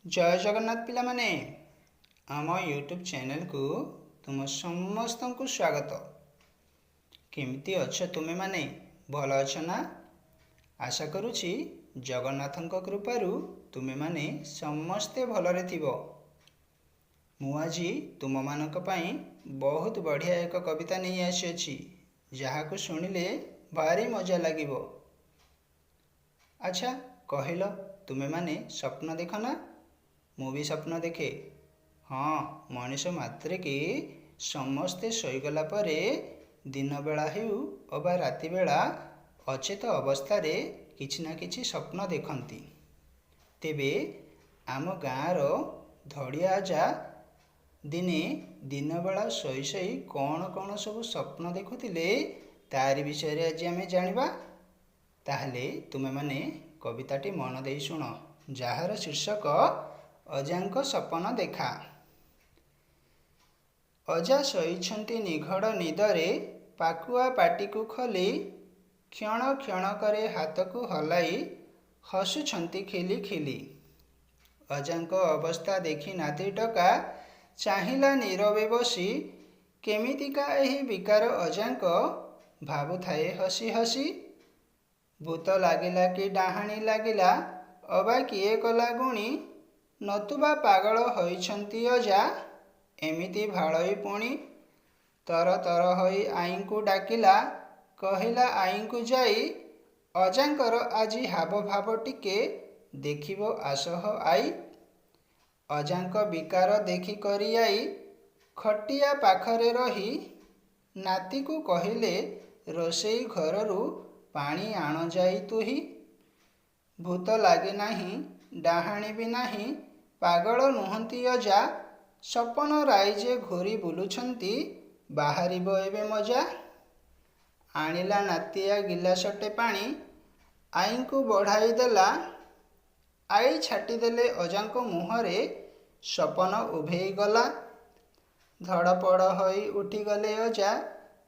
जय जगन्नाथ पिला माने आम यूट्यूब चैनल को तुम समस्त को स्वागत। केमती अच्छ तुमे माने भल अच्छ ना? आशा करुछि जगन्नाथଙ୍କ कृपारू तुमे माने समस्ते भलरे थिबो। मु आजी तुम मानक पई बहुत बढ़िया एक कविता नहीं आसी जहाँ को सुनिले भारी मजा लागिबो। अच्छा कहलो तुमे माने स्वप्न देख ना? मु भी स्वप्न देखे। हाँ, मनीष मात्रे कि समस्ते शोगला परे दिन बेला हेउ अबा राति बेला अचेत अवस्था किछि ना किछि स्वप्न देखती। तेबे आम गाँर धड़िया आजा दिने दिन बेला शोई शोई कौन कौन सब स्वप्न देखुतिले तारि विषय आज आम जानिबा। ताहले तुमे माने कविताटी मन देई शुण, जार शीर्षक अजांक सपन देखा। अजा शोइछंती निघड़ निदरे पाकुआ पाटी को खोली क्षण क्षण करे हाथ को हलाई हसुछंती खिली खिली। अजांक अवस्था देखी नाती टका चाहिला नीरवे बसी केमितिका एही विकार अजांक भाबुथाए हसी हसी। भूत लागिला कि डाहाणी लागिला अबा किए कला गुणी नतुबा पागल होइछंती अजा एमिति भाळई पुणी। तर तर होई आईଙ୍କୁ डाकिला कहिला आईଙ୍କୁ जाई अजांकर आजी हाव भाव टिके देखिबो आसह आई। अजांक विकार देखि करी आई खटिया पाखरे रही नाती को कहिले रोषेई घररू पानी आण जाई तुही। भूत लागे नाही डाहाणी भी नाही पागल नुहंती अजा सपन राइजे घोरी बुलुछंती बाहरिबो एबे मजा। आनिला नातिया गिलासटे पानी आईଙ୍କୁ बढ़ाई देला आई छाटिदेले अजांक मुहरे सपन उभेई गला। धड़पड़ होई उठिगले अजा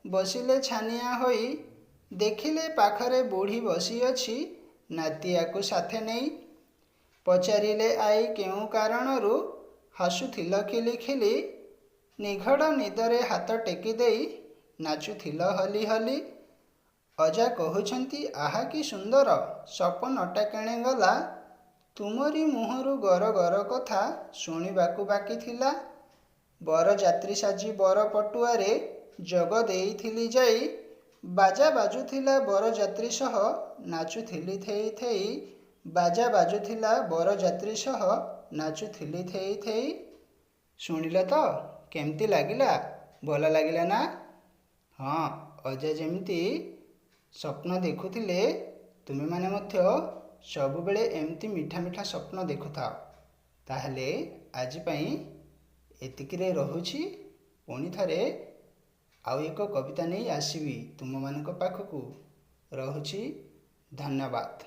बसिले छानिया होई देखिले पाखरे बुढ़ी बसी अछि नातिया को साथे नहीं। पचारिले आई केउ कारणरू हसुथिल खिली खिली निघड़ निदरे हाथ टेकी देई नाचुथिल हली हली। अजा कहुछंती आहा कि सुंदर सपनटा केणे गला तुमरी मुहरु गर गर कथा शुणिबाकू बाकी थिला। बर जात्री साजी बर पटुआरे जग देइथिली जाई बाजा बाजुथिला बर जात्री सह नाचुथिली थेई थेई। बाजा बाजुथिला बर जात्री सह नाचुथिली थेई थेई। शुणिल तो केमती लागिला? भल लागिला ना? हाँ, अजा जेमती स्वप्न देखुथिले तुमे माने मध्य सबुबेले एमती मीठा मीठा स्वप्न देखुथाओ। ताहले आजि पई एतिकिरे रहुछि। पुणी थरे आउ एक कविता नहीं आसीबी तुम मानक पाखकू। रहुछि। धन्यवाद।